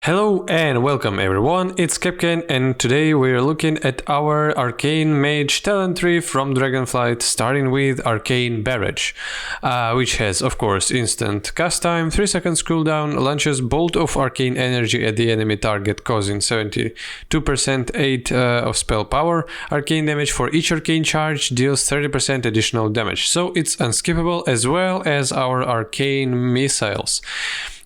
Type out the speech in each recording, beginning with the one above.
Hello and welcome everyone, it's Capcan and today we're looking at our Arcane Mage talent tree from Dragonflight, starting with Arcane Barrage, which has of course instant cast time, 3 seconds cooldown, launches bolt of arcane energy at the enemy target causing 72% 8 of spell power, arcane damage for each arcane charge, deals 30% additional damage, so it's unskippable, as well as our arcane missiles.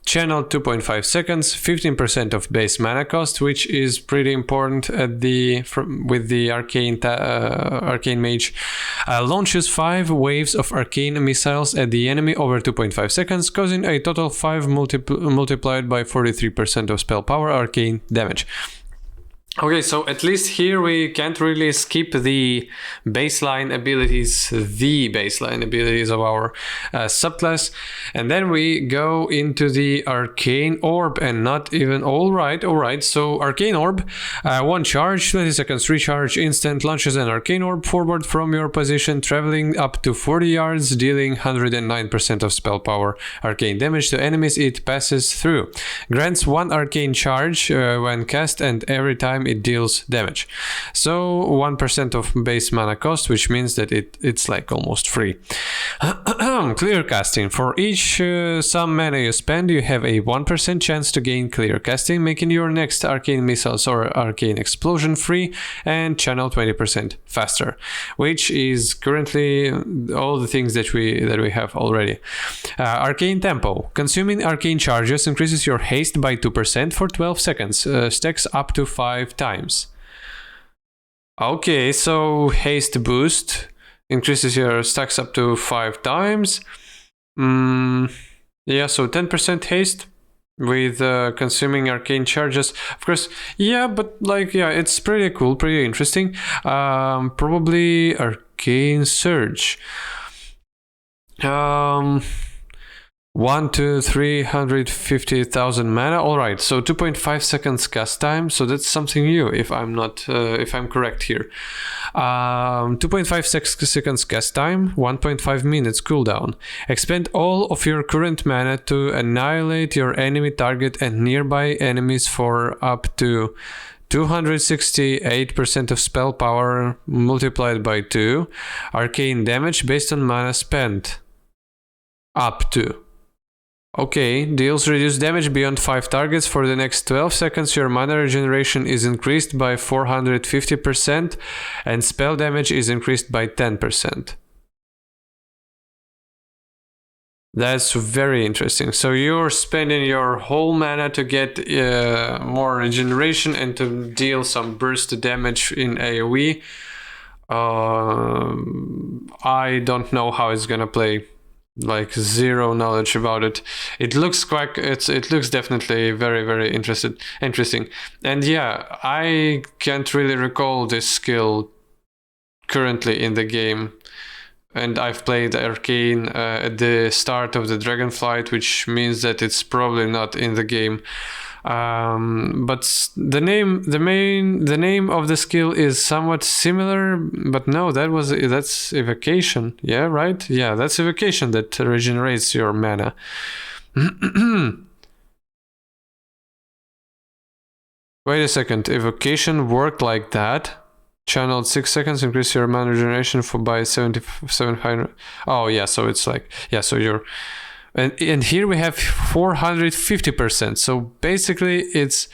Channel 2.5 seconds, 15% of base mana cost, which is pretty important at with the Arcane Mage. Launches 5 waves of arcane missiles at the enemy over 2.5 seconds, causing a total 5 multiplied by 43% of spell power arcane damage. Okay, so at least here we can't really skip the baseline abilities of our subclass, and then we go into the Arcane Orb, and not even alright, so Arcane Orb, 1 charge, 20 seconds recharge, instant, launches an Arcane Orb forward from your position, traveling up to 40 yards, dealing 109% of spell power arcane damage to enemies it passes through. Grants 1 arcane charge when cast, and every time it deals damage. So 1% of base mana cost, which means that it's like almost free. Clear casting. For each some mana you spend, you have a 1% chance to gain clear casting, making your next arcane missiles or arcane explosion free and channel 20% faster, which is currently all the things that we have already. Arcane Tempo. Consuming arcane charges increases your haste by 2% for 12 seconds, stacks up to 5 times. Okay, so haste boost increases your stacks up to 5 times. Yeah, so 10% haste with consuming arcane charges. Of course, yeah, but like, yeah, it's pretty cool, pretty interesting. Probably Arcane Surge. 1 to 350,000 mana. All right, so 2.5 seconds cast time. So that's something new, if I'm correct here. 2.5 seconds cast time, 1.5 minutes cooldown. Expend all of your current mana to annihilate your enemy target and nearby enemies for up to 268% of spell power multiplied by 2. Arcane damage based on mana spent. Up to. Okay, deals reduced damage beyond 5 targets for the next 12 seconds. Your mana regeneration is increased by 450% and spell damage is increased by 10%. That's very interesting. So you're spending your whole mana to get more regeneration and to deal some burst damage in AoE. I don't know how it's gonna play. Like, zero knowledge about it. It looks definitely very, very interesting. And yeah, I can't really recall this skill currently in the game. And I've played Arcane at the start of the Dragonflight, which means that it's probably not in the game. But the name of the skill is somewhat similar, but no, that's evocation. Yeah, right? Yeah, that's evocation that regenerates your mana. Wait a second, evocation worked like that? Channeled 6 seconds, increase your mana regeneration by 700. Oh yeah, so it's like, yeah, so you're. And here we have 450%. So basically, it's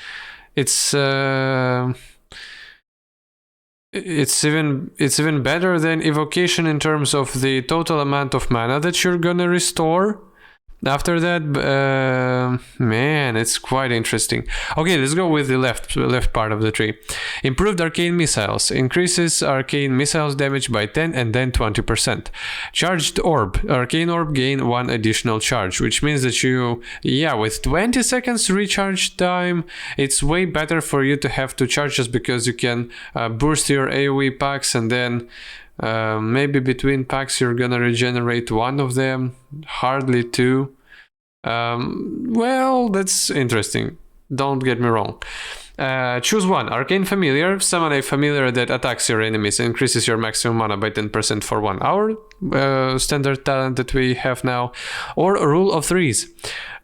even better than evocation in terms of the total amount of mana that you're gonna restore. After that, man, it's quite interesting. Okay, let's go with the left part of the tree. Improved arcane missiles. Increases arcane missiles damage by 10 and then 20%. Charged orb. Arcane orb gain 1 additional charge, which means that with 20 seconds recharge time, it's way better for you to have 2 charges because you can boost your AoE packs, and then maybe between packs you're gonna regenerate 1 of them, hardly 2. Well, that's interesting. don't get me wrong. Choose one. Arcane Familiar. Summon a familiar that attacks your enemies and increases your maximum mana by 10% for 1 hour. Standard talent that we have now. Or Rule of Threes.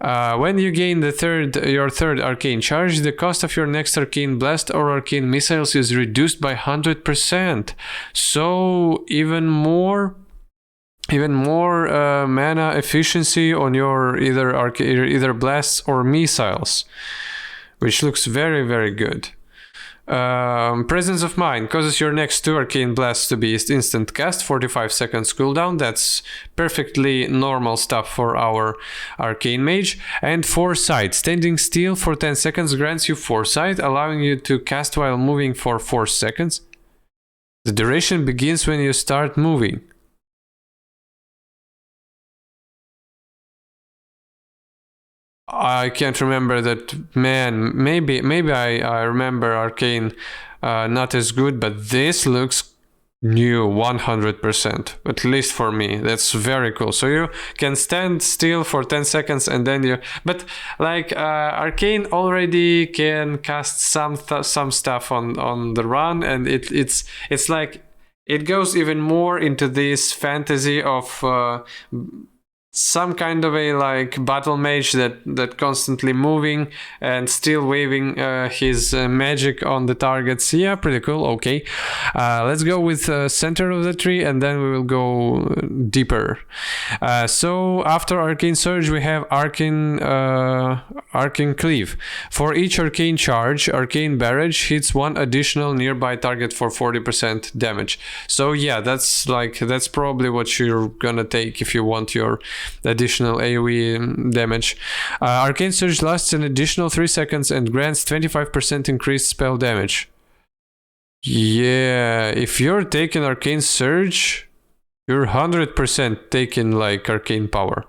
When you gain your third Arcane Charge, the cost of your next Arcane Blast or Arcane Missiles is reduced by 100%. So even more mana efficiency on your either blasts or missiles, which looks very, very good. Presence of Mind causes your next 2 Arcane Blasts to be instant cast, 45 seconds cooldown. That's perfectly normal stuff for our Arcane Mage. And Foresight. Standing still for 10 seconds grants you Foresight, allowing you to cast while moving for 4 seconds. The duration begins when you start moving. I can't remember that, man. Maybe I remember Arcane not as good, but this looks new 100%, at least for me. That's very cool. So you can stand still for 10 seconds and then but like Arcane already can cast some stuff on the run, and it's like it goes even more into this fantasy of some kind of a like battle mage that constantly moving and still waving his magic on the targets. Yeah, pretty cool. Okay, let's go with center of the tree, and then we will go deeper. So after Arcane Surge, we have Arcane Cleave. For each Arcane Charge, Arcane Barrage hits 1 additional nearby target for 40% damage. So yeah, that's probably what you're gonna take if you want your additional AoE damage. Arcane Surge lasts an additional 3 seconds and grants 25% increased spell damage. Yeah, if you're taking Arcane Surge, you're 100% taking like Arcane Power.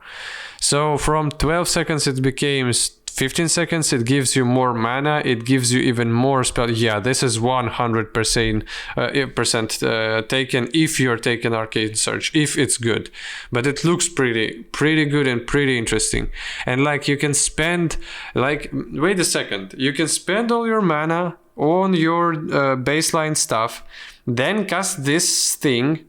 So from 12 seconds it becomes 15 seconds, it gives you more mana, it gives you even more spell. Yeah, this is 100% taken if you're taking Arcane Surge, if it's good. But it looks pretty good and pretty interesting. And like you can spend, like, wait a second, you can spend all your mana on your baseline stuff, then cast this thing,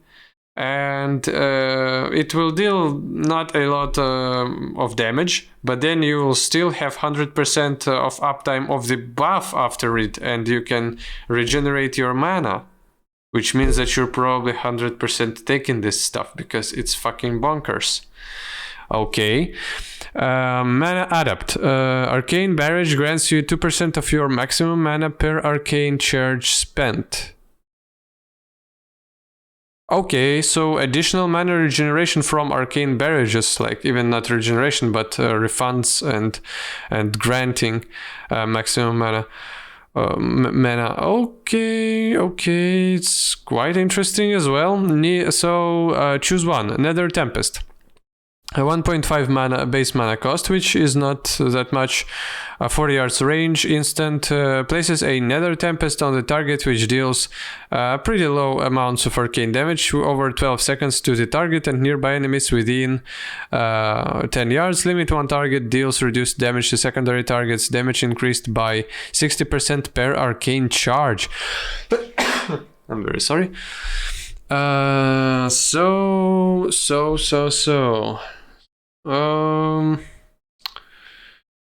and it will deal not a lot of damage, but then you will still have 100% of uptime of the buff after it, and you can regenerate your mana, which means that you're probably 100% taking this stuff because it's fucking bonkers. Okay. Mana Adapt. Arcane Barrage grants you 2% of your maximum mana per Arcane Charge spent. Okay, so additional mana regeneration from Arcane Barrages, like even not regeneration, but refunds and granting maximum mana. Okay, it's quite interesting as well. So choose one. Nether Tempest. A 1.5 mana base mana cost, which is not that much. 40 yards range, instant, places a Nether Tempest on the target, which deals pretty low amounts of arcane damage over 12 seconds to the target and nearby enemies within 10 yards. Limit one target, deals reduced damage to secondary targets, damage increased by 60% per arcane charge. I'm very sorry.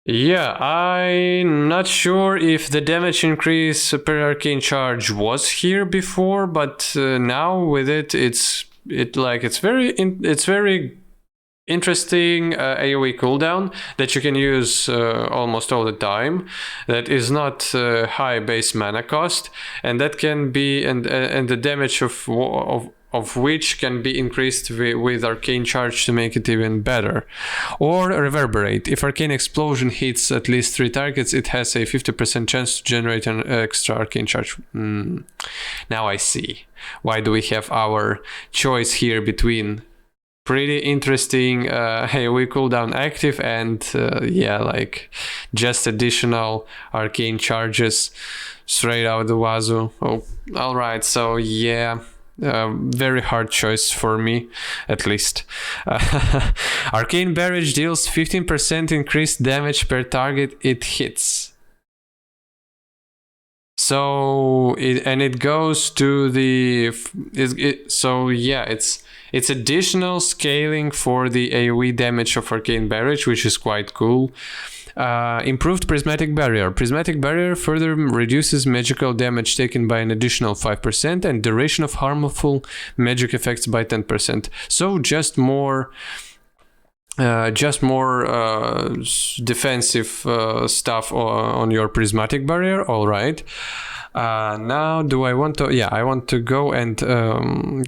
Yeah, I'm not sure if the damage increase per arcane charge was here before, but now with it, it's very interesting AoE cooldown that you can use almost all the time. That is not high base mana cost, and that can be and the damage of which can be increased with Arcane Charge to make it even better. Or Reverberate. If Arcane Explosion hits at least 3 targets, it has a 50% chance to generate an extra Arcane Charge. Now I see. Why do we have our choice here between pretty interesting AoE cooldown active and just additional Arcane Charges straight out the wazoo. Oh, alright, so yeah. Very hard choice for me, at least. Arcane Barrage deals 15% increased damage per target it hits. So it goes to the so yeah, it's additional scaling for the AoE damage of Arcane Barrage, which is quite cool. Improved Prismatic Barrier. Prismatic Barrier further reduces magical damage taken by an additional 5% and duration of harmful magic effects by 10%. So just more defensive stuff on your Prismatic Barrier. All right. Now, do I want to? Yeah, I want to go and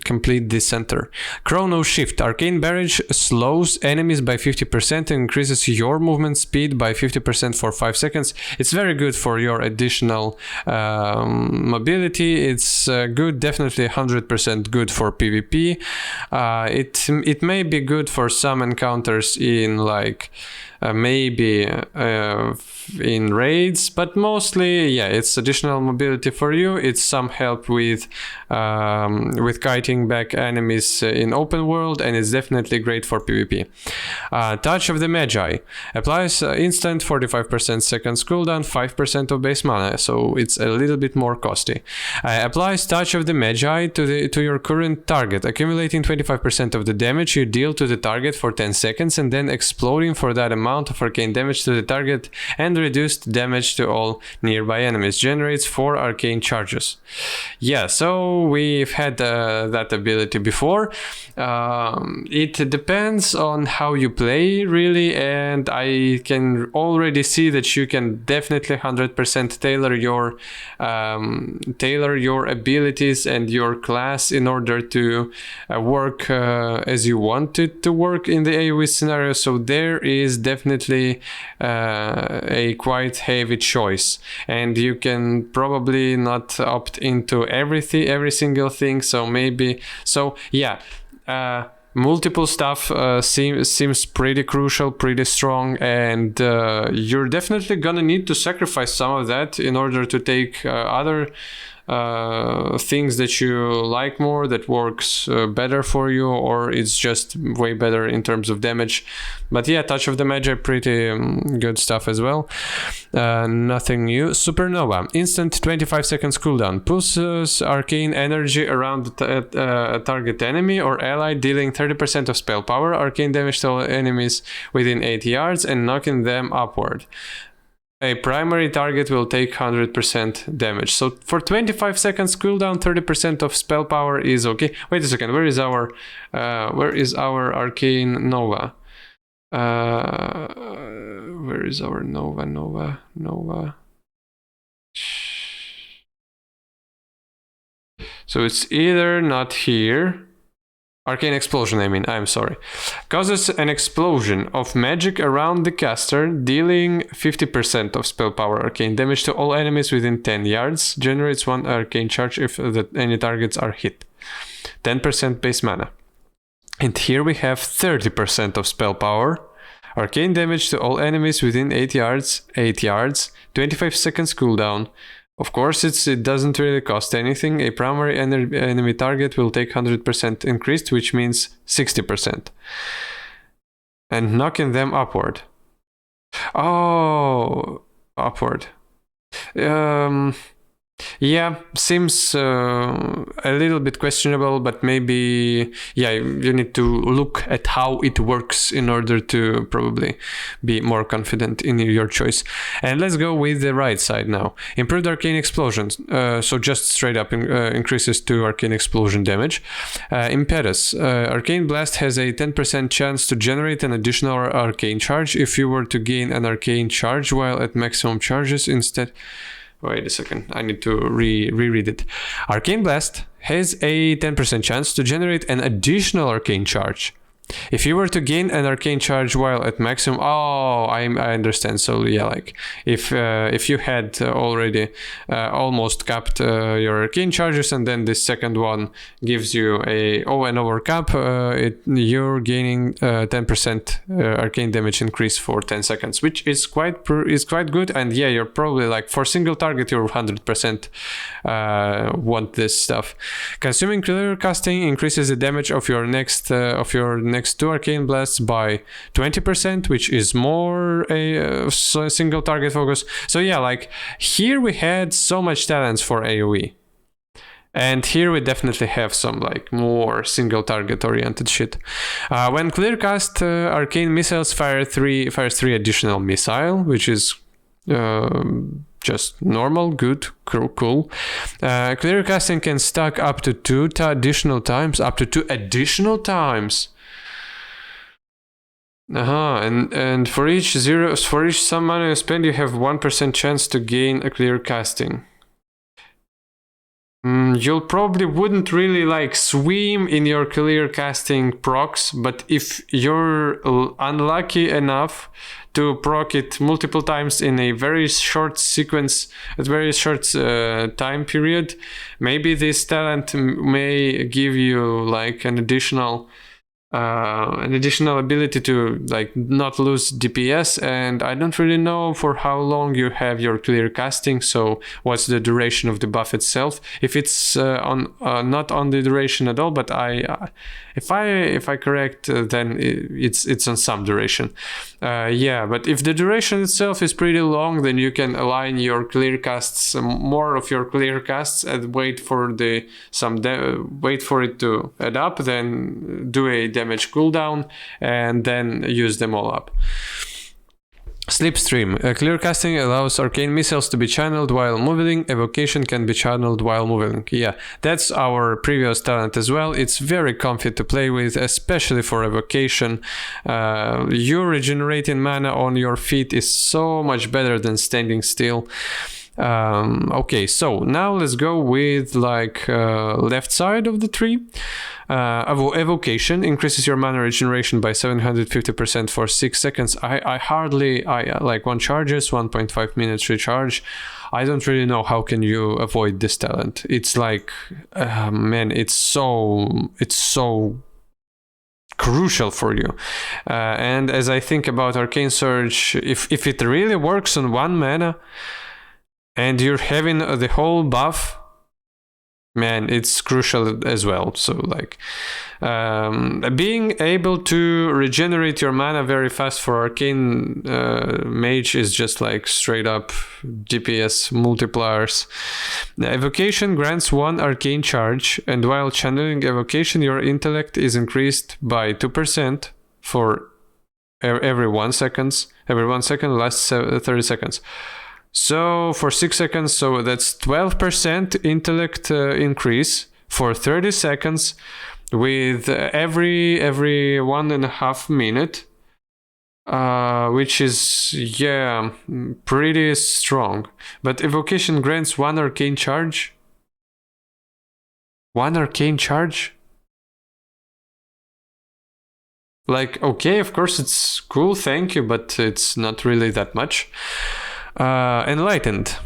complete the center. Chrono Shift. Arcane Barrage slows enemies by 50% and increases your movement speed by 50% for 5 seconds. It's very good for your additional mobility. It's good, definitely 100% good for PvP. It may be good for some encounters in like maybe in raids, but mostly, yeah, it's additional mobility for you. It's some help with kiting back enemies in open world, and it's definitely great for PvP. Touch of the Magi applies instant 45% seconds cooldown, 5% of base mana, so it's a little bit more costly. Applies Touch of the Magi to your current target, accumulating 25% of the damage you deal to the target for 10 seconds, and then exploding for that amount of arcane damage to the target and reduced damage to all nearby enemies. Generates 4 arcane charges. Yeah, so we've had that ability before. It depends on how you play, really, and I can already see that you can definitely 100% tailor your abilities and your class in order to work as you want it to work in the AoE scenario. So there is definitely a quite heavy choice, and you can probably not opt into every single thing. So maybe, so yeah, multiple stuff seems pretty crucial, pretty strong, and you're definitely gonna need to sacrifice some of that in order to take other things that you like more, that works better for you, or it's just way better in terms of damage. But yeah, Touch of the Magi, pretty good stuff as well. Nothing new. Supernova, instant 25 seconds cooldown, pulses arcane energy around a target enemy or ally, dealing 30% of spell power, arcane damage to all enemies within 8 yards and knocking them upward. A primary target will take 100% damage. So for 25 seconds cooldown, 30% of spell power is okay. Wait a second, where is our Arcane Nova? Where is our Nova? So it's either not here. Arcane Explosion, I'm sorry. Causes an explosion of magic around the caster, dealing 50% of spell power arcane damage to all enemies within 10 yards. Generates 1 arcane charge if any targets are hit. 10% base mana. And here we have 30% of spell power. Arcane damage to all enemies within 8 yards, 25 seconds cooldown. Of course, it doesn't really cost anything. A primary enemy target will take 100% increased, which means 60%. And knocking them upward. Oh, upward. Yeah, seems a little bit questionable, but maybe, yeah, you need to look at how it works in order to probably be more confident in your choice. And let's go with the right side now. Improved Arcane Explosion, so just straight up increases to Arcane Explosion damage. Impetus, Arcane Blast has a 10% chance to generate an additional Arcane Charge if you were to gain an Arcane Charge while at maximum charges instead. Wait a second, I need to reread it. Arcane Blast has a 10% chance to generate an additional Arcane Charge if you were to gain an Arcane Charge while at maximum. Oh, I understand. So yeah, like if you had already almost capped your Arcane Charges, and then this second one gives you an over cap, you're gaining 10% arcane damage increase for 10 seconds, which is quite good. And yeah, you're probably like, for single target, you're 100% want this stuff. Consuming Clear Casting increases the damage of your next next to Arcane Blasts by 20%, which is more a single target focus. So yeah, like here we had so much talents for AoE. And here we definitely have some like more single target oriented shit. When clear cast, Arcane Missiles fires 3 additional missile, which is just normal, good, cool. Clear casting can stack up to 2 additional times. And for each some mana you spend, you have 1% chance to gain a clear casting. You'll probably wouldn't really like swim in your clear casting procs, but if you're unlucky enough to proc it multiple times in a very short sequence, a very short time period, maybe this talent may give you like an additional ability to like not lose DPS. And I don't really know for how long you have your clear casting, so what's the duration of the buff itself, if it's not on the duration at all, but if I correct, then it's on some duration. Yeah, but if the duration itself is pretty long, then you can align your clear casts, more of your clear casts, and wait for it to add up, then do a damage cooldown, and then use them all up. Slipstream. Clear casting allows arcane missiles to be channeled while moving. Evocation can be channeled while moving. Yeah, that's our previous talent as well. It's very comfy to play with, especially for evocation. You regenerating mana on your feet is so much better than standing still. Okay, so now let's go with like left side of the tree. Evocation increases your mana regeneration by 750% for 6 seconds. I like 1 charges, 1.5 minutes recharge. I don't really know how can you avoid this talent. It's like, man, it's so crucial for you. And as I think about Arcane Surge, if it really works on 1 mana, and you're having the whole buff, man, it's crucial as well. So like being able to regenerate your mana very fast for Arcane Mage is just like straight up DPS multipliers. Evocation grants 1 arcane charge, and while channeling evocation, your intellect is increased by 2% for every 1 second. Every 1 second lasts 30 seconds. So for 6 seconds, so that's 12% intellect increase for 30 seconds with every 1.5 minute, which is, yeah, pretty strong. But evocation grants 1 arcane charge. 1 arcane charge? Like, okay, of course it's cool, thank you, but it's not really that much. Enlightened.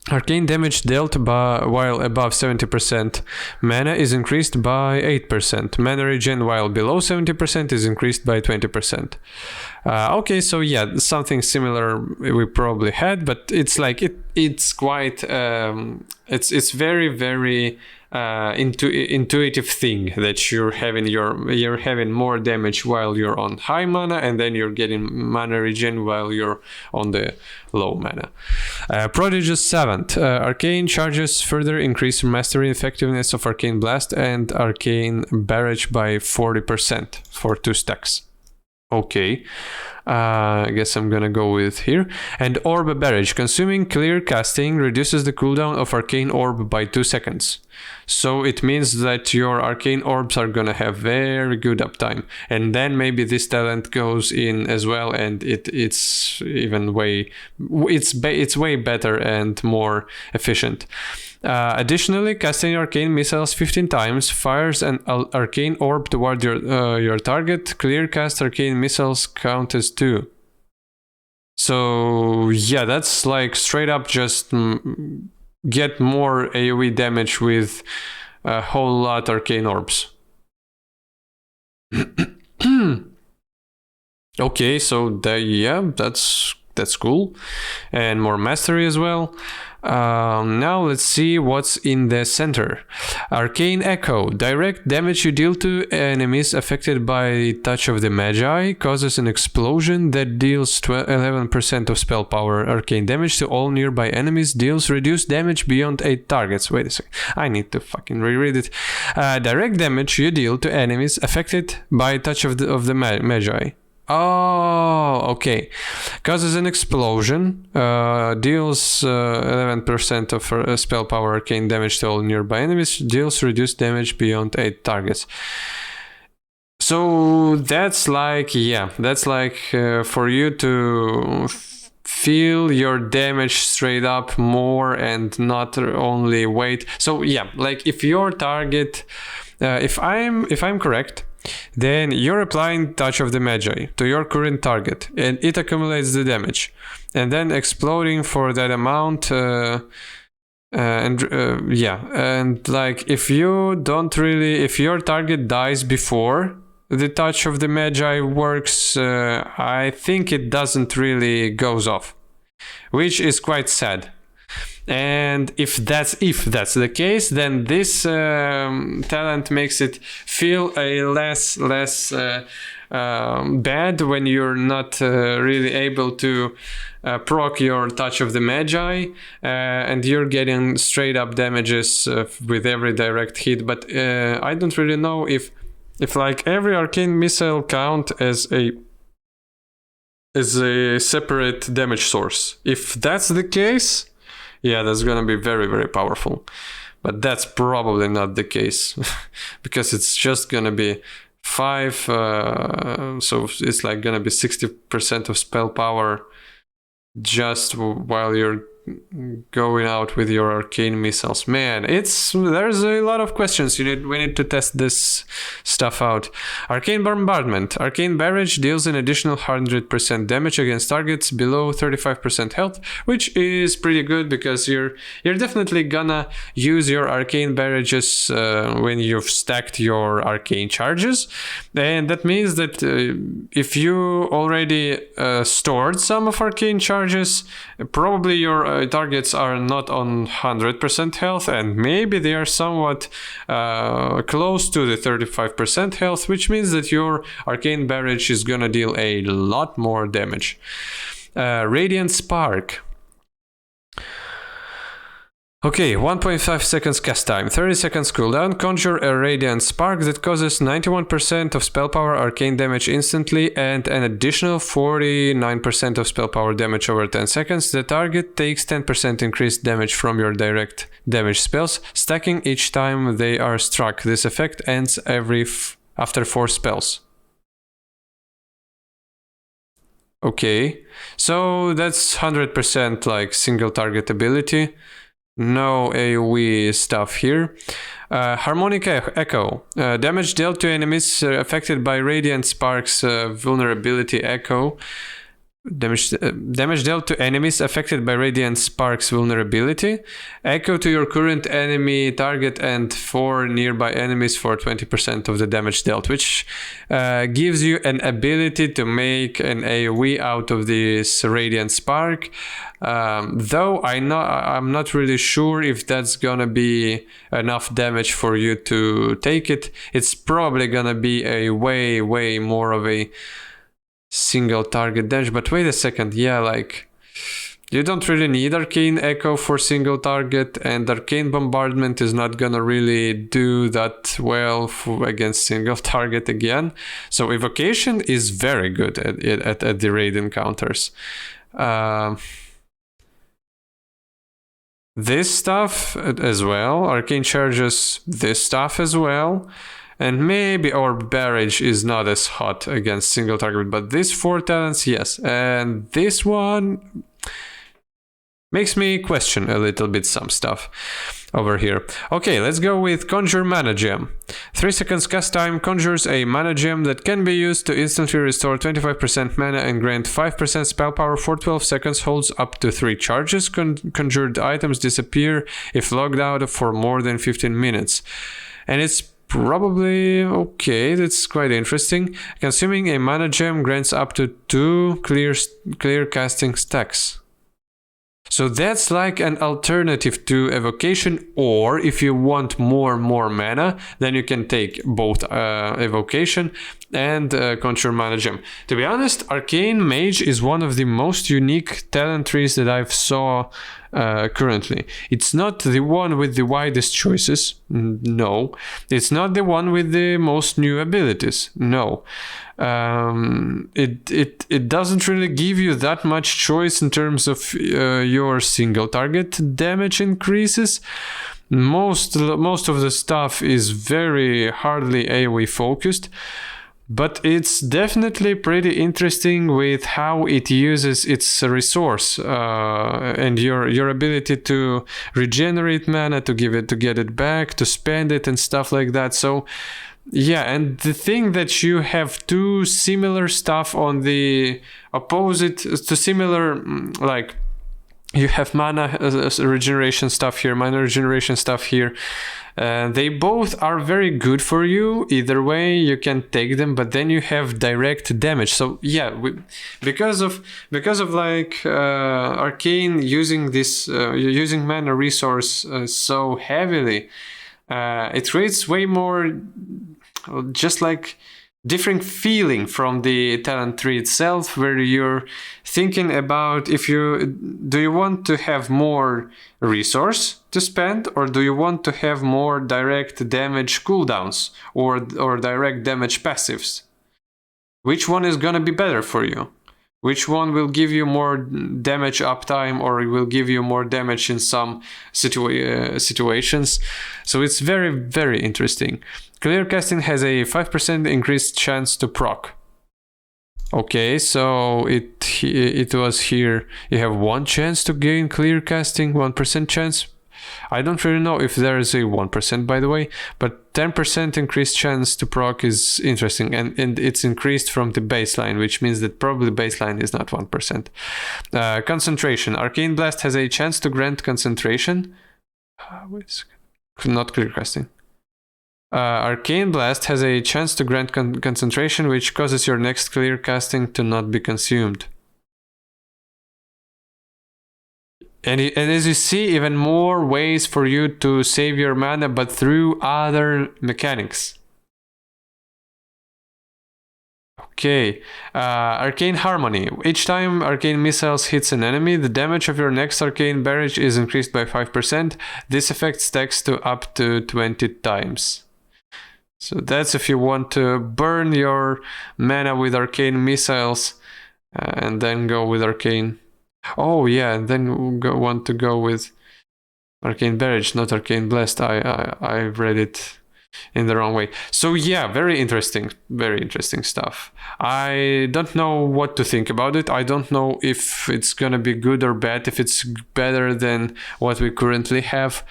Arcane damage dealt while above 70% mana is increased by 8%. Mana regen while below 70% is increased by 20%. Okay, so yeah, something similar we probably had, but it's like it's quite it's very, very intuitive thing that you're having more damage while you're on high mana, and then you're getting mana regen while you're on the low mana. Prodigious Savant. Arcane charges further increase mastery effectiveness of Arcane Blast and Arcane Barrage by 40% for 2 stacks. Okay, I guess I'm gonna go with here. And Orb Barrage. Consuming clear casting reduces the cooldown of Arcane Orb by 2 seconds. So it means that your Arcane Orbs are gonna have very good uptime. And then maybe this talent goes in as well, and it's even way better and more efficient. Additionally, casting arcane missiles 15 times fires an arcane orb toward your target. Clear cast arcane missiles count as 2. So yeah, that's like straight up just get more AoE damage with a whole lot arcane orbs. Okay, so yeah, that's that's cool. And more mastery as well. Now let's see what's in the center. Arcane Echo. Direct damage you deal to enemies affected by touch of the Magi causes an explosion that deals 11% of spell power. Arcane damage to all nearby enemies deals reduced damage beyond 8 targets. Wait a second. I need to fucking reread it. Direct damage you deal to enemies affected by touch of the Magi. Oh, okay. Causes an explosion, deals 11% of spell power arcane damage to all nearby enemies, deals reduced damage beyond 8 targets. So that's like, yeah, that's like for you to feel your damage straight up more and not only wait. So yeah, like if your target, if I'm correct, then you're applying touch of the Magi to your current target and it accumulates the damage, and then exploding for that amount, and like if your target dies before the touch of the Magi works, I think it doesn't really goes off, which is quite sad. And if that's the case, then this talent makes it feel a less bad when you're not really able to proc your touch of the Magi, and you're getting straight up damages with every direct hit. But I don't really know if like every arcane missile count as a separate damage source. If that's the case, yeah, that's gonna be very, very powerful. But that's probably not the case because it's just gonna be 5, so it's like gonna be 60% of spell power just while you're going out with your arcane missiles. Man, there's a lot of questions. We need to test this stuff out. Arcane Bombardment. Arcane Barrage deals an additional 100% damage against targets below 35% health, which is pretty good because you're definitely gonna use your arcane barrages when you've stacked your arcane charges, and that means that if you already stored some of arcane charges, probably your targets are not on 100% health, and maybe they are somewhat close to the 35% health, which means that your arcane barrage is gonna deal a lot more damage. Radiant Spark. Okay, 1.5 seconds cast time, 30 seconds cooldown. Conjure a Radiant Spark that causes 91% of spell power arcane damage instantly and an additional 49% of spell power damage over 10 seconds. The target takes 10% increased damage from your direct damage spells, stacking each time they are struck. This effect ends after 4 spells. Okay, so that's 100% like single target ability. No AoE stuff here. Harmonic Echo. Damage dealt to enemies affected by Radiant Spark's vulnerability Echo. Damage dealt to enemies affected by Radiant Spark's vulnerability. Echo to your current enemy target and 4 nearby enemies for 20% of the damage dealt, which gives you an ability to make an AoE out of this Radiant Spark. Though I'm not really sure if that's gonna be enough damage for you to take it. It's probably gonna be a way more of a single target damage. But wait a second, yeah, like you don't really need Arcane Echo for single target, and Arcane Bombardment is not gonna really do that well against single target again. So Evocation is very good at the raid encounters. This stuff as well, Arcane Charges, this stuff as well. And maybe our Barrage is not as hot against single target, but these 4 talents, yes. And this one makes me question a little bit some stuff over here. Okay, let's go with Conjure Mana Gem. 3 seconds cast time, conjures a Mana Gem that can be used to instantly restore 25% mana and grant 5% spell power for 12 seconds, holds up to 3 charges. Conjured items disappear if logged out for more than 15 minutes. And it's probably okay. That's quite interesting. Consuming a mana gem grants up to 2 clear casting stacks. So that's like an alternative to evocation, or if you want more mana, then you can take both evocation and conjure mana gem. To be honest, Arcane Mage is one of the most unique talent trees that I've saw currently. It's not the one with the widest choices, no. It's not the one with the most new abilities, no. It doesn't really give you that much choice in terms of your single target damage increases. Most of the stuff is very hardly AoE focused, but it's definitely pretty interesting with how it uses its resource and your ability to regenerate mana, to get it back, to spend it and stuff like that. So yeah, and the thing that you have two similar stuff on the opposite to similar, like you have mana regeneration stuff here, mana regeneration stuff here. They both are very good for you. Either way, you can take them, but then you have direct damage. So yeah, because of like Arcane using this using mana resource so heavily, it creates way more just like different feeling from the talent tree itself, where you're thinking about do you want to have more resource to spend, or do you want to have more direct damage cooldowns or direct damage passives? Which one is gonna be better for you? Which one will give you more damage uptime, or will give you more damage in some situations? So it's very, very interesting. Clear casting has a 5% increased chance to proc. Okay, so it was here. You have 1 chance to gain clear casting, 1% chance. I don't really know if there is a 1%, by the way, but 10% increased chance to proc is interesting, and it's increased from the baseline, which means that probably baseline is not 1%. Concentration. Arcane Blast has a chance to grant concentration. Not clear casting. Arcane Blast has a chance to grant concentration, which causes your next clear casting to not be consumed. And as you see, even more ways for you to save your mana, but through other mechanics. Okay, Arcane Harmony. Each time Arcane Missiles hits an enemy, the damage of your next Arcane Barrage is increased by 5%. This effect stacks to up to 20 times. So that's if you want to burn your mana with Arcane Missiles and then go with Arcane. Oh yeah, and then want to go with Arcane Barrage, not Arcane Blast. I read it in the wrong way. So yeah, very interesting stuff. I don't know what to think about it. I don't know if it's gonna be good or bad, if it's better than what we currently have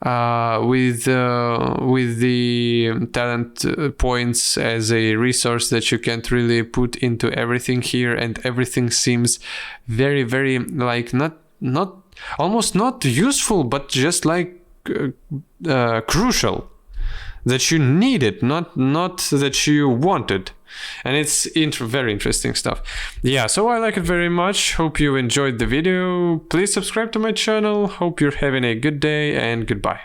with the talent points as a resource that you can't really put into everything here, and everything seems very, very like not almost not useful, but just like crucial. That you need it, not that you want it. And it's very interesting stuff. Yeah, so I like it very much. Hope you enjoyed the video. Please subscribe to my channel. Hope you're having a good day, and goodbye.